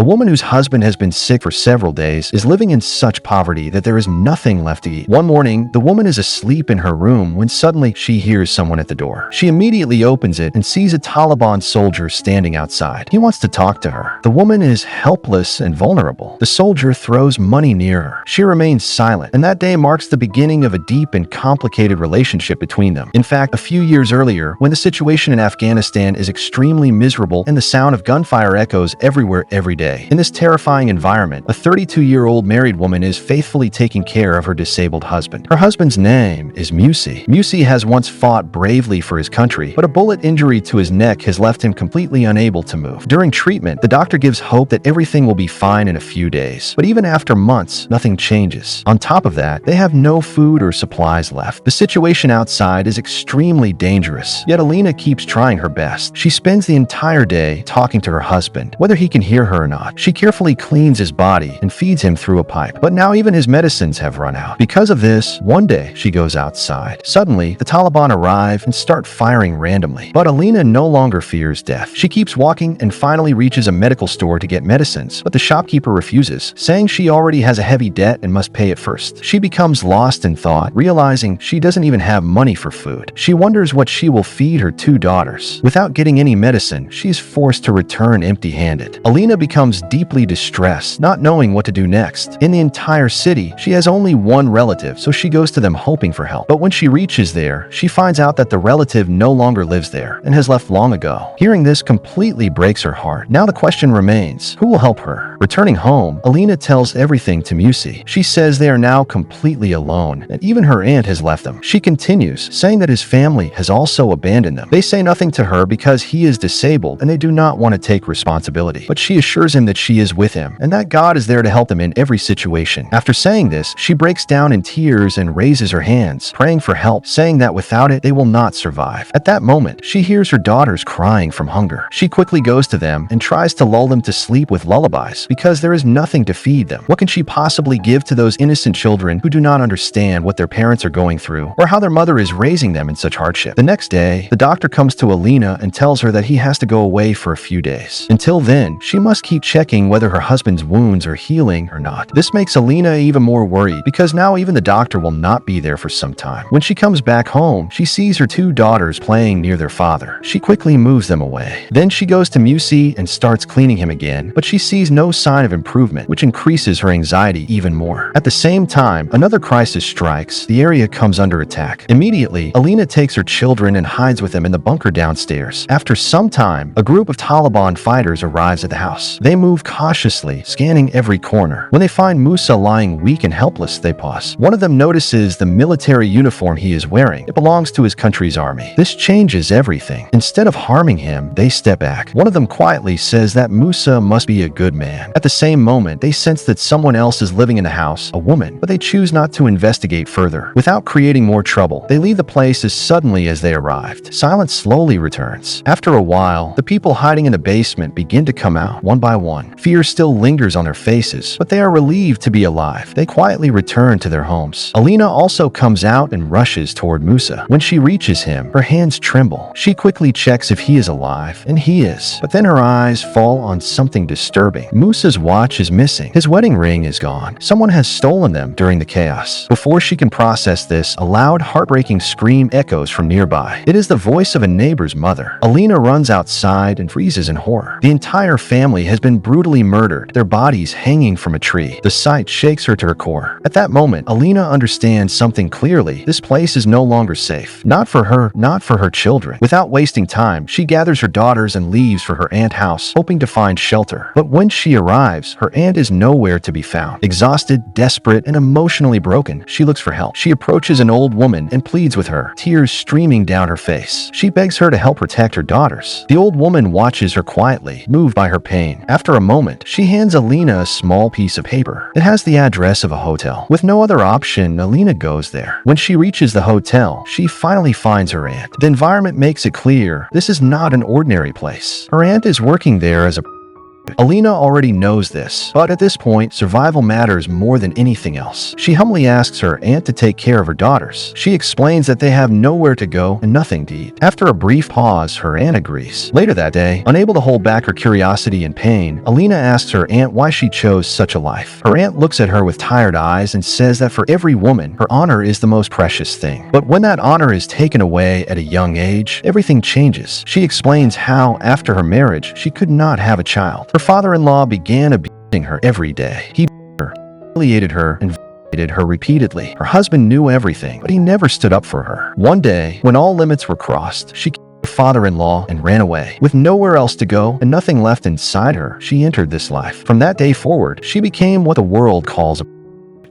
woman whose husband has been sick for several days is living in such poverty that there is nothing left to eat. One morning, the woman is asleep in her room when suddenly she hears someone at the door. She immediately opens it and sees a Taliban soldier standing outside. He wants to talk to her. The woman is helpless and vulnerable. The soldier throws money near her. She remains silent, and that day marks the beginning of a deep and complicated relationship between them. In fact, a few years earlier, when the situation in Afghanistan is extremely miserable and the sound of gunfire echoes everywhere every day. In this terrifying environment, a 32-year-old married woman is faithfully taking care of her disabled husband. Her husband's name is Musi. Musi has once fought bravely for his country, but a bullet injury to his neck has left him completely unable to move. During treatment, the doctor gives hope that everything will be fine in a few days. But even after months, nothing changes. On top of that, they have no food or supplies left. The situation outside is extremely dangerous, yet Alina keeps trying her best. She spends the entire day talking to her husband, whether he can hear her or not. She carefully cleans his body and feeds him through a pipe. But now even his medicines have run out. Because of this, one day she goes outside. Suddenly, the Taliban arrive and start firing randomly. But Alina no longer fears death. She keeps walking and finally reaches a medical store to get medicines, but the shopkeeper refuses, saying she already has a heavy debt and must pay it first. She becomes lost in thought, realizing she doesn't even have money for food. She wonders what she will feed her two daughters. Without getting any medicine, she is forced to return empty-handed. Alina becomes deeply distressed, not knowing what to do next. In the entire city, she has only one relative, so she goes to them hoping for help. But when she reaches there, she finds out that the relative no longer lives there and has left long ago. Hearing this completely breaks her heart. Now the question remains, who will help her? Returning home, Alina tells everything to Musi. She says they are now completely alone, and even her aunt has left them. She continues, saying that his family has also abandoned them. They say nothing to her because he is disabled and they do not want to take responsibility. But she assures him that she is with him and that God is there to help them in every situation. After saying this, she breaks down in tears and raises her hands, praying for help, saying that without it, they will not survive. At that moment, she hears her daughters crying from hunger. She quickly goes to them and tries to lull them to sleep with lullabies because there is nothing to feed them. What can she possibly give to those innocent children who do not understand what their parents are going through or how their mother is raising them in such hardship? The next day, the doctor comes to Alina and tells her that he has to go away for a few days. Until then, she must keep checking whether her husband's wounds are healing or not. This makes Alina even more worried because now even the doctor will not be there for some time. When she comes back home, she sees her two daughters playing near their father. She quickly moves them away. Then she goes to Musi and starts cleaning him again, but she sees no sign of improvement, which increases her anxiety even more. At the same time, another crisis strikes. The area comes under attack. Immediately, Alina takes her children and hides with them in the bunker downstairs. After some time, a group of Taliban fighters arrives at the house. They move cautiously, scanning every corner. When they find Musa lying weak and helpless, they pause. One of them notices the military uniform he is wearing. It belongs to his country's army. This changes everything. Instead of harming him, they step back. One of them quietly says that Musa must be a good man. At the same moment, they sense that someone else is living in the house, a woman, but they choose not to investigate further. Without creating more trouble, they leave the place as suddenly as they arrived. Silence slowly returns. After a while, the people hiding in the basement begin to come out, one by one. Fear still lingers on their faces, but they are relieved to be alive. They quietly return to their homes. Alina also comes out and rushes toward Musa. When she reaches him, her hands tremble. She quickly checks if he is alive, and he is. But then her eyes fall on something disturbing. Musa's watch is missing. His wedding ring is gone. Someone has stolen them during the chaos. Before she can process this, a loud, heartbreaking scream echoes from nearby. It is the voice of a neighbor's mother. Alina runs outside and freezes in horror. The entire family has been brutally murdered, their bodies hanging from a tree. The sight shakes her to her core. At that moment, Alina understands something clearly. This place is no longer safe. Not for her, not for her children. Without wasting time, she gathers her daughters and leaves for her aunt's house, hoping to find shelter. But when she arrives, her aunt is nowhere to be found. Exhausted, desperate, and emotionally broken, she looks for help. She approaches an old woman and pleads with her, tears streaming down her face. She begs her to help protect her daughters. The old woman watches her quietly, moved by her pain. After a moment, she hands Alina a small piece of paper. It has the address of a hotel. With no other option, Alina goes there. When she reaches the hotel, she finally finds her aunt. The environment makes it clear this is not an ordinary place. Her aunt is working there as a Alina already knows this, but at this point, survival matters more than anything else. She humbly asks her aunt to take care of her daughters. She explains that they have nowhere to go and nothing to eat. After a brief pause, her aunt agrees. Later that day, unable to hold back her curiosity and pain, Alina asks her aunt why she chose such a life. Her aunt looks at her with tired eyes and says that for every woman, her honor is the most precious thing. But when that honor is taken away at a young age, everything changes. She explains how, after her marriage, she could not have a child. Her father-in-law began abusing her every day. He beat her, humiliated her, and violated her repeatedly. Her husband knew everything, but he never stood up for her. One day, when all limits were crossed, she killed her father-in-law and ran away. With nowhere else to go and nothing left inside her, she entered this life. From that day forward, she became what the world calls a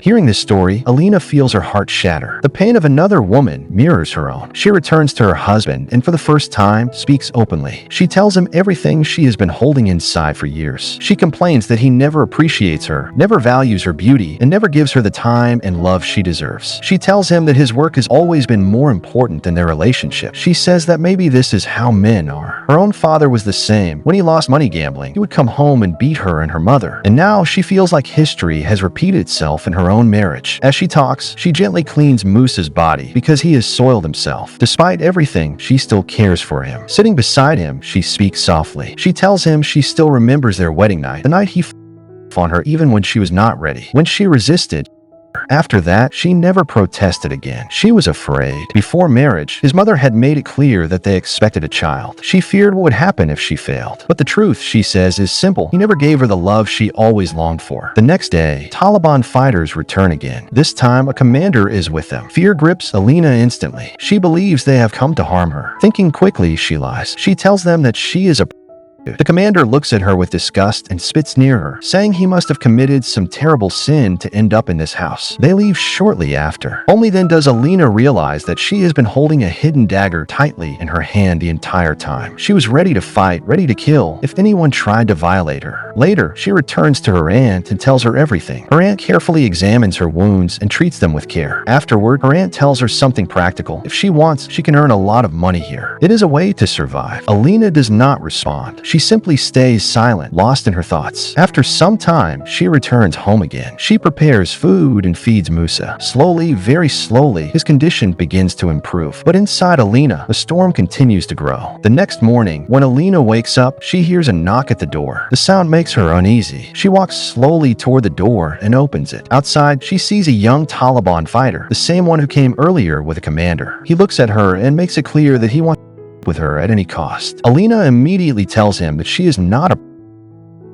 Hearing this story, Alina feels her heart shatter. The pain of another woman mirrors her own. She returns to her husband and for the first time speaks openly. She tells him everything she has been holding inside for years. She complains that he never appreciates her, never values her beauty, and never gives her the time and love she deserves. She tells him that his work has always been more important than their relationship. She says that maybe this is how men are. Her own father was the same. When he lost money gambling, he would come home and beat her and her mother. And now she feels like history has repeated itself in her own marriage. As she talks, she gently cleans Moose's body because he has soiled himself. Despite everything, she still cares for him. Sitting beside him, she speaks softly. She tells him she still remembers their wedding night, the night he on her even when she was not ready. When she resisted, after that, she never protested again. She was afraid. Before marriage, his mother had made it clear that they expected a child. She feared what would happen if she failed. But the truth, she says, is simple. He never gave her the love she always longed for. The next day, Taliban fighters return again. This time, a commander is with them. Fear grips Alina instantly. She believes they have come to harm her. Thinking quickly, she lies. She tells them that she is a The commander looks at her with disgust and spits near her, saying he must have committed some terrible sin to end up in this house. They leave shortly after. Only then does Alina realize that she has been holding a hidden dagger tightly in her hand the entire time. She was ready to fight, ready to kill, if anyone tried to violate her. Later, she returns to her aunt and tells her everything. Her aunt carefully examines her wounds and treats them with care. Afterward, her aunt tells her something practical. If she wants, she can earn a lot of money here. It is a way to survive. Alina does not respond. She simply stays silent, lost in her thoughts. After some time, she returns home again. She prepares food and feeds Musa. Slowly, very slowly, his condition begins to improve. But inside Alina, the storm continues to grow. The next morning, when Alina wakes up, she hears a knock at the door. The sound makes her uneasy. She walks slowly toward the door and opens it. Outside, she sees a young Taliban fighter, the same one who came earlier with a commander. He looks at her and makes it clear that he wants with her at any cost. Alina immediately tells him that she is not a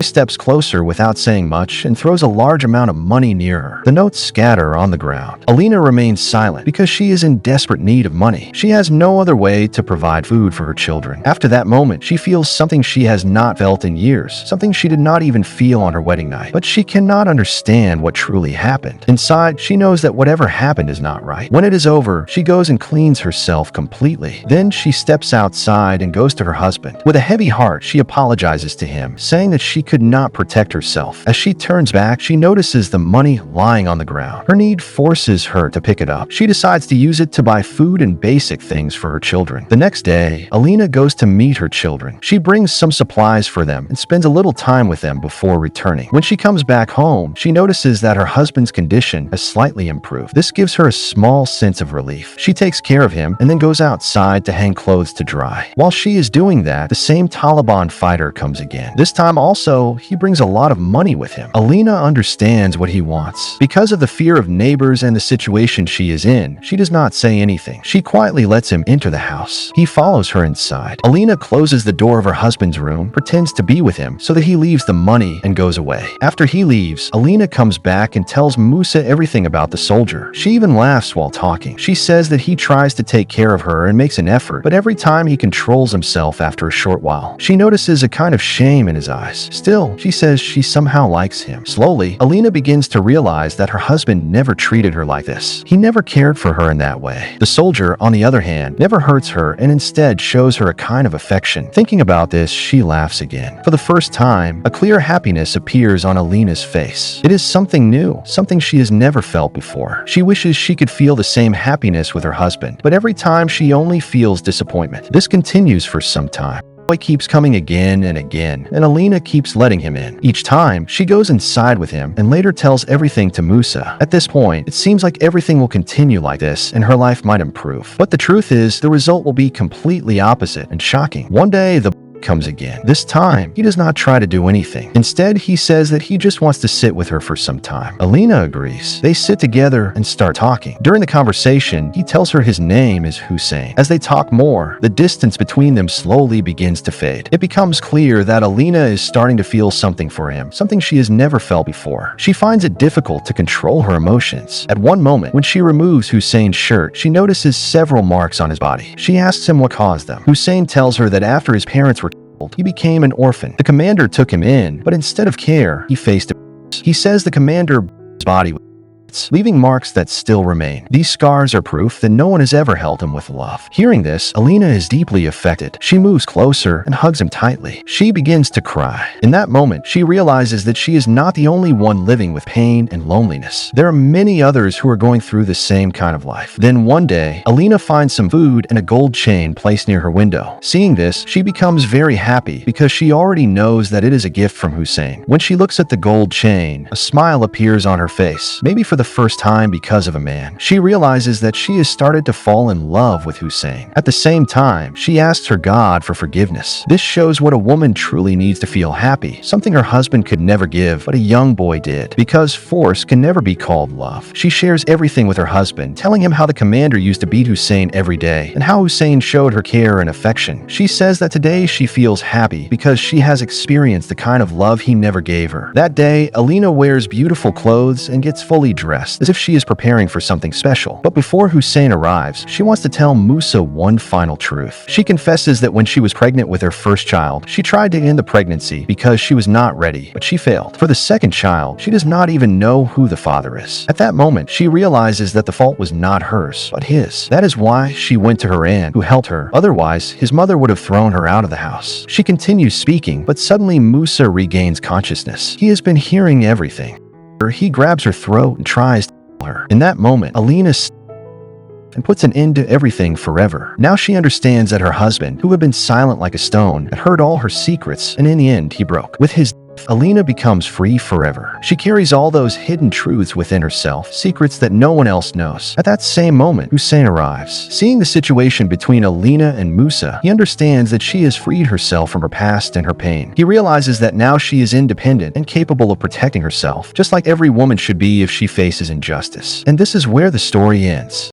steps closer without saying much and throws a large amount of money near her. The notes scatter on the ground. Alina remains silent because she is in desperate need of money. She has no other way to provide food for her children. After that moment, she feels something she has not felt in years, something she did not even feel on her wedding night. But she cannot understand what truly happened. Inside, she knows that whatever happened is not right. When it is over, she goes and cleans herself completely. Then she steps outside and goes to her husband. With a heavy heart, she apologizes to him, saying that she could not protect herself. As she turns back, she notices the money lying on the ground. Her need forces her to pick it up. She decides to use it to buy food and basic things for her children. The next day, Alina goes to meet her children. She brings some supplies for them and spends a little time with them before returning. When she comes back home, she notices that her husband's condition has slightly improved. This gives her a small sense of relief. She takes care of him and then goes outside to hang clothes to dry. While she is doing that, the same Taliban fighter comes again. This time also, he brings a lot of money with him. Alina understands what he wants. Because of the fear of neighbors and the situation she is in, she does not say anything. She quietly lets him enter the house. He follows her inside. Alina closes the door of her husband's room, pretends to be with him so that he leaves the money and goes away. After he leaves, Alina comes back and tells Musa everything about the soldier. She even laughs while talking. She says that he tries to take care of her and makes an effort, but every time he controls himself after a short while. She notices a kind of shame in his eyes. Still, she says she somehow likes him. Slowly, Alina begins to realize that her husband never treated her like this. He never cared for her in that way. The soldier, on the other hand, never hurts her and instead shows her a kind of affection. Thinking about this, she laughs again. For the first time, a clear happiness appears on Alina's face. It is something new, something she has never felt before. She wishes she could feel the same happiness with her husband, but every time she only feels disappointment. This continues for some time. boy keeps coming again and again, and Alina keeps letting him in. Each time, she goes inside with him and later tells everything to Musa. At this point, it seems like everything will continue like this and her life might improve. But the truth is, the result will be completely opposite and shocking. One day, the comes again. This time, he does not try to do anything. Instead, he says that he just wants to sit with her for some time. Alina agrees. They sit together and start talking. During the conversation, he tells her his name is Hussein. As they talk more, the distance between them slowly begins to fade. It becomes clear that Alina is starting to feel something for him, something she has never felt before. She finds it difficult to control her emotions. At one moment, when she removes Hussein's shirt, she notices several marks on his body. She asks him what caused them. Hussein tells her that after his parents were he became an orphan. The commander took him in, but instead of care, he faced him. He says the commander's body was leaving marks that still remain. These scars are proof that no one has ever held him with love. Hearing this, Alina is deeply affected. She moves closer and hugs him tightly. She begins to cry. In that moment, she realizes that she is not the only one living with pain and loneliness. There are many others who are going through the same kind of life. Then one day, Alina finds some food and a gold chain placed near her window. Seeing this, she becomes very happy because she already knows that it is a gift from Hussein. When she looks at the gold chain, a smile appears on her face, maybe for the first time because of a man. She realizes that she has started to fall in love with Hussein. At the same time, she asks her God for forgiveness. This shows what a woman truly needs to feel happy, something her husband could never give, but a young boy did. Because force can never be called love. She shares everything with her husband, telling him how the commander used to beat Hussein every day, and how Hussein showed her care and affection. She says that today she feels happy because she has experienced the kind of love he never gave her. That day, Alina wears beautiful clothes and gets fully dressed, as if she is preparing for something special. But before Hussein arrives, she wants to tell Musa one final truth. She confesses that when she was pregnant with her first child, she tried to end the pregnancy because she was not ready, but she failed. For the second child, she does not even know who the father is. At that moment, she realizes that the fault was not hers, but his. That is why she went to her aunt, who helped her. Otherwise, his mother would have thrown her out of the house. She continues speaking, but suddenly Musa regains consciousness. He has been hearing everything. He grabs her throat and tries to her. In that moment, Alina and puts an end to everything forever. Now she understands that her husband, who had been silent like a stone, had heard all her secrets, and in the end, he broke. With his death, Alina becomes free forever. She carries all those hidden truths within herself, secrets that no one else knows. At that same moment, Hussein arrives. Seeing the situation between Alina and Musa, he understands that she has freed herself from her past and her pain. He realizes that now she is independent and capable of protecting herself, just like every woman should be if she faces injustice. And this is where the story ends.